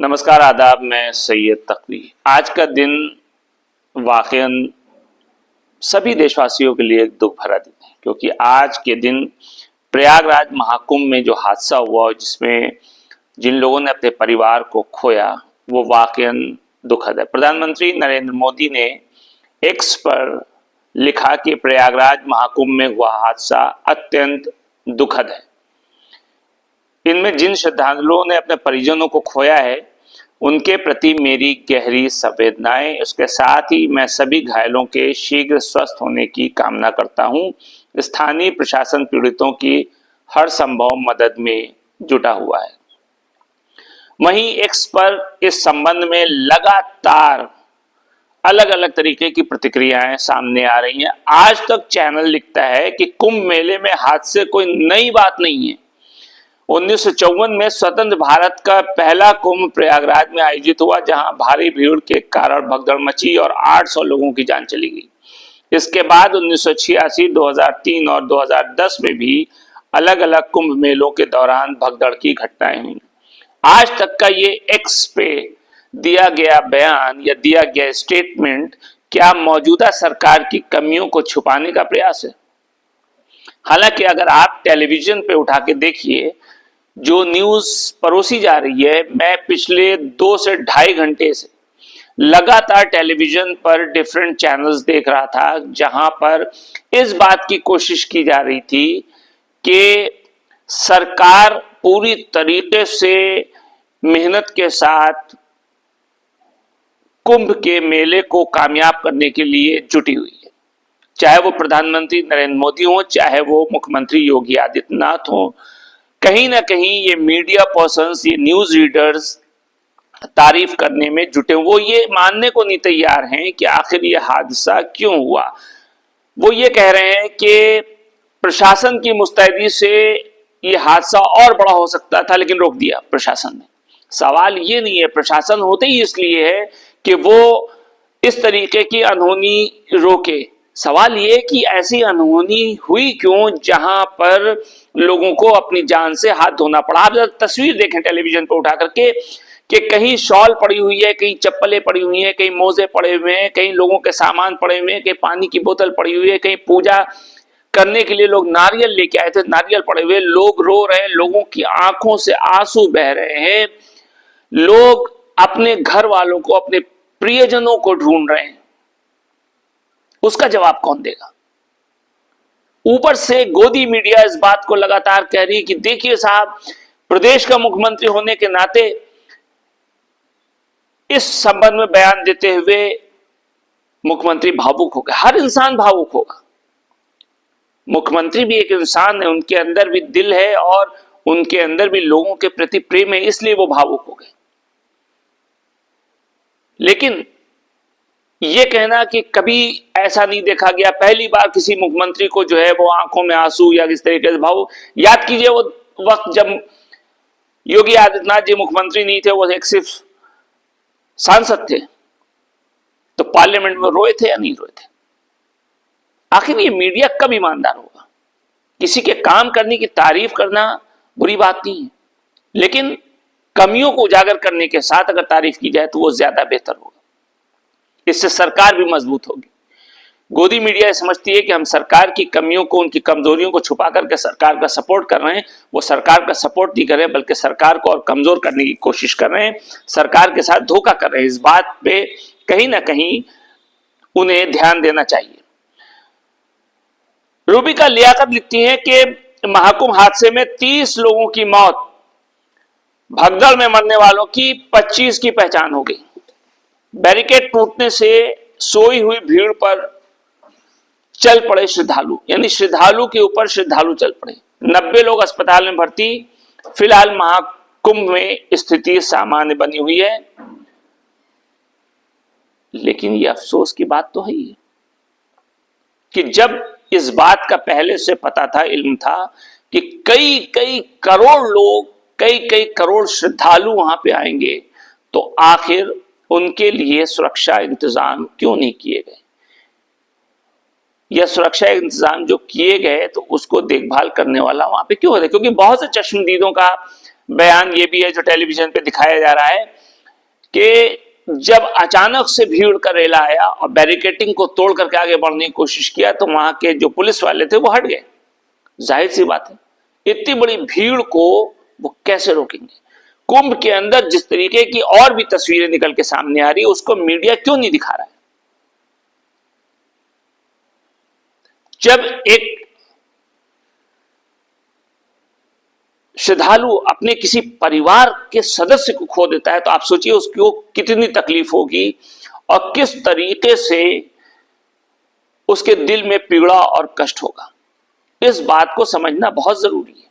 नमस्कार आदाब, मैं सैयद तकवी। आज का दिन वाकईन सभी देशवासियों के लिए एक दुख भरा दिन है, क्योंकि आज के दिन प्रयागराज महाकुंभ में जो हादसा हुआ, जिसमें जिन लोगों ने अपने परिवार को खोया, वो वाकईन दुखद है। प्रधानमंत्री नरेंद्र मोदी ने एक्स पर लिखा कि प्रयागराज महाकुंभ में हुआ हादसा अत्यंत दुखद है। इनमें जिन श्रद्धालुओं ने अपने परिजनों को खोया है, उनके प्रति मेरी गहरी संवेदनाएं। उसके साथ ही मैं सभी घायलों के शीघ्र स्वस्थ होने की कामना करता हूं। स्थानीय प्रशासन पीड़ितों की हर संभव मदद में जुटा हुआ है। वहीं एक्स पर इस संबंध में लगातार अलग अलग तरीके की प्रतिक्रियाएं सामने आ रही हैं। आज तक चैनल लिखता है कि कुंभ मेले में हादसे कोई नई बात नहीं है। 1954 में स्वतंत्र भारत का पहला कुंभ प्रयागराज में आयोजित हुआ, जहां भारी भीड़ के कारण भगदड़ मची और 800 लोगों की जान चली गई। इसके बाद 1986, 2003 और 2010 में भी अलग अलग कुंभ मेलों के दौरान भगदड़ की घटनाएं हुई। आज तक का ये एक्स पे दिया गया बयान या दिया गया स्टेटमेंट क्या मौजूदा सरकार की कमियों को छुपाने का प्रयास है? हालांकि अगर आप टेलीविजन पे उठा के देखिए, जो न्यूज परोसी जा रही है, मैं पिछले 2 से ढाई घंटे से लगातार टेलीविजन पर डिफरेंट चैनल्स देख रहा था, जहां पर इस बात की कोशिश की जा रही थी कि सरकार पूरी तरीके से मेहनत के साथ कुंभ के मेले को कामयाब करने के लिए जुटी हुई है। चाहे वो प्रधानमंत्री नरेंद्र मोदी हो, चाहे वो मुख्यमंत्री योगी आदित्यनाथ हो, कहीं ना कहीं ये मीडिया पर्सन्स, ये न्यूज रीडर्स तारीफ करने में जुटे। वो ये मानने को नहीं तैयार हैं कि आखिर ये हादसा क्यों हुआ। वो ये कह रहे हैं कि प्रशासन की मुस्तैदी से ये हादसा और बड़ा हो सकता था, लेकिन रोक दिया प्रशासन ने। सवाल ये नहीं है, प्रशासन होते ही इसलिए है कि वो इस तरीके की अनहोनी रोके। सवाल ये कि ऐसी अनहोनी हुई क्यों, जहां पर लोगों को अपनी जान से हाथ धोना पड़ा। आप तस्वीर देखें टेलीविजन पर उठा करके कि कहीं शॉल पड़ी हुई है, कहीं चप्पलें पड़ी हुई हैं, कहीं मोजे पड़े हुए हैं, कहीं लोगों के सामान पड़े हुए हैं, कहीं पानी की बोतल पड़ी हुई है, कहीं पूजा करने के लिए लोग नारियल लेके आए थे, नारियल पड़े हुए। लोग रो रहे हैं, लोगों की आंखों से आंसू बह रहे हैं। लोग अपने घर वालों को, अपने प्रियजनों को ढूंढ रहे हैं। उसका जवाब कौन देगा? ऊपर से गोदी मीडिया इस बात को लगातार कह रही है कि देखिए साहब, प्रदेश का मुख्यमंत्री होने के नाते इस संबंध में बयान देते हुए मुख्यमंत्री भावुक हो गए। हर इंसान भावुक होगा। मुख्यमंत्री भी एक इंसान है, उनके अंदर भी दिल है और उनके अंदर भी लोगों के प्रति प्रेम है, इसलिए वो भावुक हो गए। लेकिन ये कहना कि कभी ऐसा नहीं देखा गया, पहली बार किसी मुख्यमंत्री को जो है वो आंखों में आंसू या किस तरीके से भाव, याद कीजिए वो वक्त जब योगी आदित्यनाथ जी मुख्यमंत्री नहीं थे, वो एक सिर्फ सांसद थे, तो पार्लियामेंट में रोए थे या नहीं रोए थे? आखिर ये मीडिया कब ईमानदार होगा? किसी के काम करने की तारीफ करना बुरी बात नहीं है, लेकिन कमियों को उजागर करने के साथ अगर तारीफ की जाए तो वो ज्यादा बेहतर होगा। इससे सरकार भी मजबूत होगी। गोदी मीडिया समझती है कि हम सरकार की कमियों को, उनकी कमजोरियों को छुपा करके सरकार का सपोर्ट कर रहे हैं। वो सरकार का सपोर्ट नहीं कर रहे, बल्कि सरकार को और कमजोर करने की कोशिश कर रहे हैं, सरकार के साथ धोखा कर रहे हैं। इस बात पे कहीं ना कहीं उन्हें ध्यान देना चाहिए। रूबिका लियाकत लिखती हैं कि महाकुंभ हादसे में 30 लोगों की मौत, भगदड़ में मरने वालों की 25 की पहचान हो गई। बैरिकेड टूटने से सोई हुई भीड़ पर चल पड़े श्रद्धालु, यानी श्रद्धालु के ऊपर श्रद्धालु चल पड़े। 90 लोग अस्पताल में भर्ती। फिलहाल महाकुंभ में स्थिति सामान्य बनी हुई है। लेकिन ये अफसोस की बात तो है ही कि जब इस बात का पहले से पता था, इल्म था कि कई कई करोड़ लोग, कई कई करोड़ श्रद्धालु वहां पे आएंगे, तो आखिर उनके लिए सुरक्षा इंतजाम क्यों नहीं किए गए? या सुरक्षा इंतजाम जो किए गए तो उसको देखभाल करने वाला वहां पे क्यों होता है? क्योंकि बहुत से चश्मदीदों का बयान ये भी है जो टेलीविजन पे दिखाया जा रहा है कि जब अचानक से भीड़ का रेला आया और बैरिकेटिंग को तोड़ करके आगे बढ़ने की कोशिश किया तो वहां के जो पुलिस वाले थे वो हट गए। जाहिर सी बात है, इतनी बड़ी भीड़ को वो कैसे रोकेंगे? कुंभ के अंदर जिस तरीके की और भी तस्वीरें निकल के सामने आ रही है, उसको मीडिया क्यों नहीं दिखा रहा है? जब एक श्रद्धालु अपने किसी परिवार के सदस्य को खो देता है तो आप सोचिए उसको कितनी तकलीफ होगी और किस तरीके से उसके दिल में पीड़ा और कष्ट होगा। इस बात को समझना बहुत जरूरी है।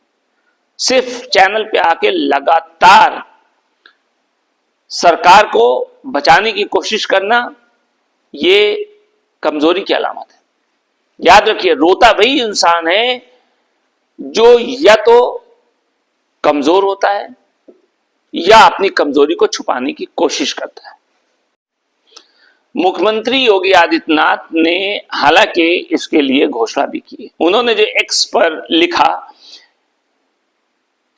सिर्फ चैनल पे आके लगातार सरकार को बचाने की कोशिश करना ये कमजोरी की अलामत है। याद रखिए, रोता वही इंसान है जो या तो कमजोर होता है या अपनी कमजोरी को छुपाने की कोशिश करता है। मुख्यमंत्री योगी आदित्यनाथ ने हालांकि इसके लिए घोषणा भी की। उन्होंने जो एक्स पर लिखा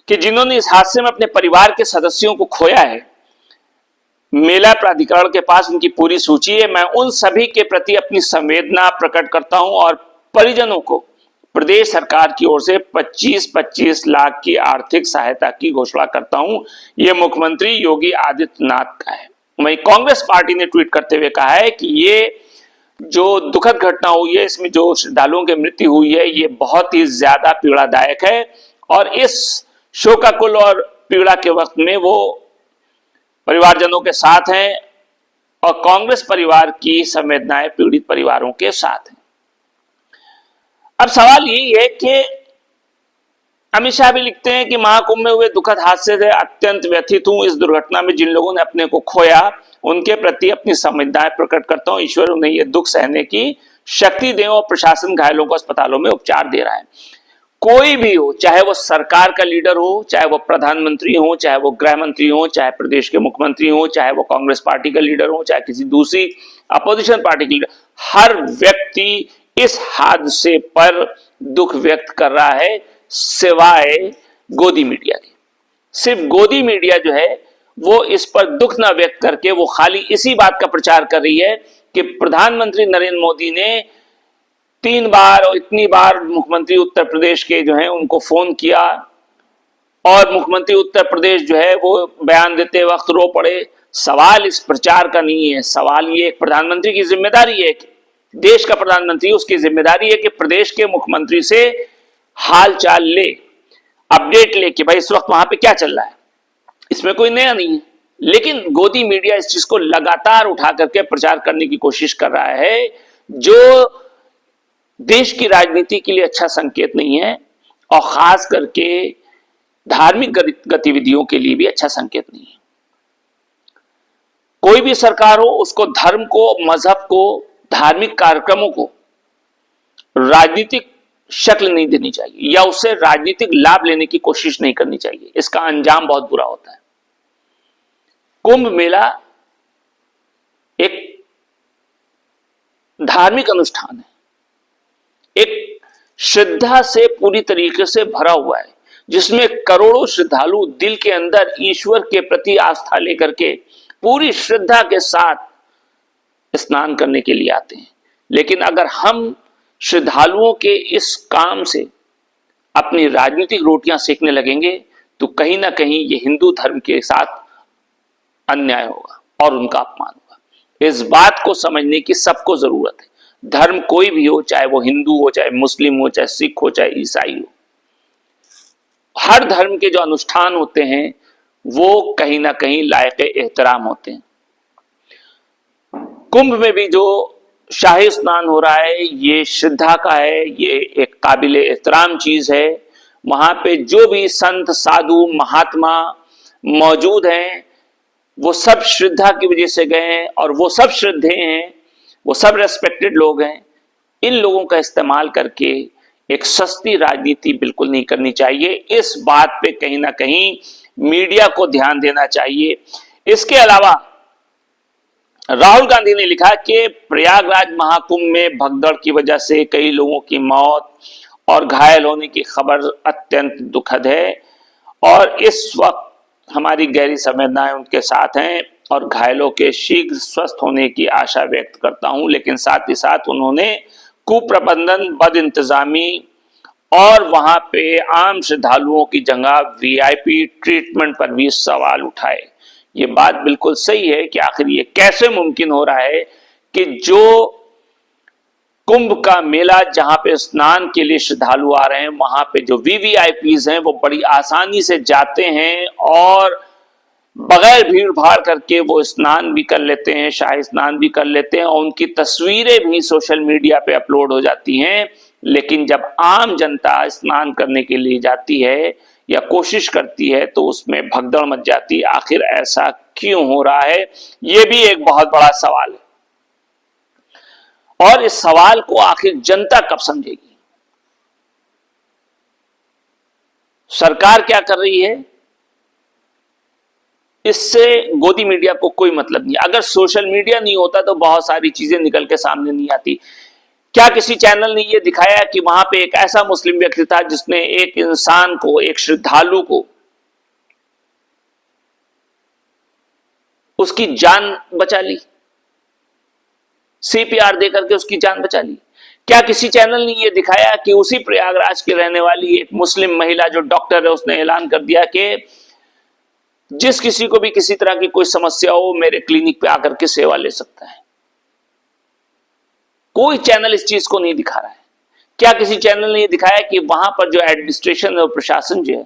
कि जिन्होंने इस हादसे में अपने परिवार के सदस्यों को खोया है, मेला प्राधिकरण के पास उनकी पूरी सूची है। मैं उन सभी के प्रति अपनी संवेदना प्रकट करता हूं और परिजनों को प्रदेश सरकार की ओर से 25-25 लाख की आर्थिक सहायता की घोषणा करता हूं। यह मुख्यमंत्री योगी आदित्यनाथ का है। वहीं कांग्रेस पार्टी ने ट्वीट करते हुए कहा है कि ये जो दुखद घटना हुई है, इसमें जो श्रद्धालुओं की मृत्यु हुई है, ये बहुत ही ज्यादा पीड़ादायक है और इस शोकाकुल और पीड़ा के वक्त में वो परिवारजनों के साथ हैं और कांग्रेस परिवार की संवेदनाएं पीड़ित परिवारों के साथ हैं। अब सवाल यही है कि अमित शाह भी लिखते हैं कि महाकुंभ में हुए दुखद हादसे से अत्यंत व्यथित हूं। इस दुर्घटना में जिन लोगों ने अपने को खोया उनके प्रति अपनी संवेदनाएं प्रकट करता हूं। ईश्वर उन्हें यह दुख सहने की शक्ति दे और प्रशासन घायलों को अस्पतालों में उपचार दे रहा है। कोई भी हो, चाहे वो सरकार का लीडर हो, चाहे वो प्रधानमंत्री हो, चाहे वो गृह मंत्री हो, चाहे प्रदेश के मुख्यमंत्री हो, चाहे वो कांग्रेस पार्टी का लीडर हो, चाहे किसी दूसरी अपोजिशन पार्टी का लीडर, हर व्यक्ति इस हादसे पर दुख व्यक्त कर रहा है सिवाय गोदी मीडिया के। सिर्फ गोदी मीडिया जो है वो इस पर दुख ना व्यक्त करके वो खाली इसी बात का प्रचार कर रही है कि प्रधानमंत्री नरेंद्र मोदी ने 3 बार और इतनी बार मुख्यमंत्री उत्तर प्रदेश के जो है उनको फोन किया और मुख्यमंत्री उत्तर प्रदेश जो है वो बयान देते वक्त रो पड़े। सवाल इस प्रचार का नहीं है। सवाल ये एक प्रधानमंत्री की जिम्मेदारी है, देश का प्रधानमंत्री, उसकी जिम्मेदारी है कि प्रदेश के मुख्यमंत्री से हाल चाल ले, अपडेट ले कि भाई इस वक्त वहां पे क्या चल रहा है। इसमें कोई नया नहीं है, लेकिन गोदी मीडिया इस चीज को लगातार उठा करके प्रचार करने की कोशिश कर रहा है जो देश की राजनीति के लिए अच्छा संकेत नहीं है और खास करके धार्मिक गतिविधियों के लिए भी अच्छा संकेत नहीं है। कोई भी सरकार हो उसको धर्म को, मजहब को, धार्मिक कार्यक्रमों को राजनीतिक शक्ल नहीं देनी चाहिए या उससे राजनीतिक लाभ लेने की कोशिश नहीं करनी चाहिए। इसका अंजाम बहुत बुरा होता है। कुंभ मेला एक धार्मिक अनुष्ठान है, एक श्रद्धा से पूरी तरीके से भरा हुआ है जिसमें करोड़ों श्रद्धालु दिल के अंदर ईश्वर के प्रति आस्था लेकर के पूरी श्रद्धा के साथ स्नान करने के लिए आते हैं। लेकिन अगर हम श्रद्धालुओं के इस काम से अपनी राजनीतिक रोटियां सेकने लगेंगे तो कहीं ना कहीं ये हिंदू धर्म के साथ अन्याय होगा और उनका अपमान होगा। इस बात को समझने की सबको जरूरत है। धर्म कोई भी हो, चाहे वो हिंदू हो, चाहे मुस्लिम हो, चाहे सिख हो, चाहे ईसाई हो, हर धर्म के जो अनुष्ठान होते हैं वो कहीं ना कहीं लायक एहतराम होते हैं। कुंभ में भी जो शाही स्नान हो रहा है ये श्रद्धा का है, ये एक काबिल एहतराम चीज है। वहां पे जो भी संत, साधु, महात्मा मौजूद हैं वो सब श्रद्धा की वजह से गए हैं और वो सब श्रद्धेय हैं, वो सब रेस्पेक्टेड लोग हैं। इन लोगों का इस्तेमाल करके एक सस्ती राजनीति बिल्कुल नहीं करनी चाहिए। इस बात पे कहीं ना कहीं मीडिया को ध्यान देना चाहिए। इसके अलावा राहुल गांधी ने लिखा कि प्रयागराज महाकुंभ में भगदड़ की वजह से कई लोगों की मौत और घायल होने की खबर अत्यंत दुखद है और इस वक्त हमारी गहरी संवेदनाएं उनके साथ हैं और घायलों के शीघ्र स्वस्थ होने की आशा व्यक्त करता हूं। लेकिन साथ ही साथ उन्होंने कुप्रबंधन, बद इंतजामी और वहां पे आम श्रद्धालुओं की जगह वीआईपी ट्रीटमेंट पर भी सवाल उठाए। ये बात बिल्कुल सही है कि आखिर ये कैसे मुमकिन हो रहा है कि जो कुंभ का मेला जहां पे स्नान के लिए श्रद्धालु आ रहे हैं, वहां पे जो वीवीआईपीज हैं वो बड़ी आसानी से जाते हैं और बगैर भीड़ भाड़ करके वो स्नान भी कर लेते हैं, शाही स्नान भी कर लेते हैं और उनकी तस्वीरें भी सोशल मीडिया पे अपलोड हो जाती हैं। लेकिन जब आम जनता स्नान करने के लिए जाती है या कोशिश करती है तो उसमें भगदड़ मच जाती है। आखिर ऐसा क्यों हो रहा है, ये भी एक बहुत बड़ा सवाल है और इस सवाल को आखिर जनता कब समझेगी? सरकार क्या कर रही है, इससे गोदी मीडिया को कोई मतलब नहीं। अगर सोशल मीडिया नहीं होता तो बहुत सारी चीजें निकल के सामने नहीं आती। क्या किसी चैनल ने यह दिखाया कि वहां पे एक ऐसा मुस्लिम व्यक्ति था जिसने एक इंसान को, एक श्रद्धालु को उसकी जान बचा ली, सीपीआर देकर के उसकी जान बचा ली? क्या किसी चैनल ने यह दिखाया कि उसी प्रयागराज की रहने वाली एक मुस्लिम महिला जो डॉक्टर है, उसने ऐलान कर दिया कि जिस किसी को भी किसी तरह की कोई समस्या हो मेरे क्लिनिक पे आकर के सेवा ले सकता है? कोई चैनल इस चीज को नहीं दिखा रहा है। क्या किसी चैनल ने यह दिखाया कि वहां पर जो एडमिनिस्ट्रेशन और प्रशासन जो है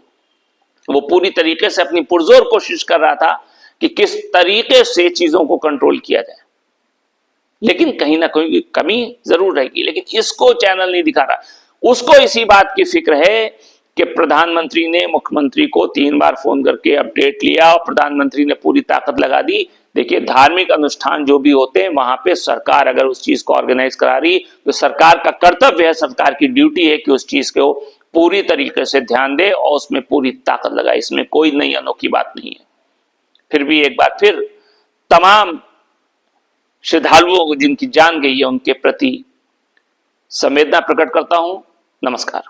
वो पूरी तरीके से अपनी पुरजोर कोशिश कर रहा था कि किस तरीके से चीजों को कंट्रोल किया जाए? लेकिन कहीं ना कहीं कमी जरूर रहेगी, लेकिन इसको चैनल नहीं दिखा रहा। उसको इसी बात की फिक्र है कि प्रधानमंत्री ने मुख्यमंत्री को 3 बार फोन करके अपडेट लिया और प्रधानमंत्री ने पूरी ताकत लगा दी। देखिए, धार्मिक अनुष्ठान जो भी होते हैं वहां पे सरकार अगर उस चीज को ऑर्गेनाइज करा रही तो सरकार का कर्तव्य है, सरकार की ड्यूटी है कि उस चीज को पूरी तरीके से ध्यान दे और उसमें पूरी ताकत लगाए। इसमें कोई नई अनोखी बात नहीं है। फिर भी एक बार फिर तमाम श्रद्धालुओं को जिनकी जान गई है उनके प्रति संवेदना प्रकट करता हूं। नमस्कार।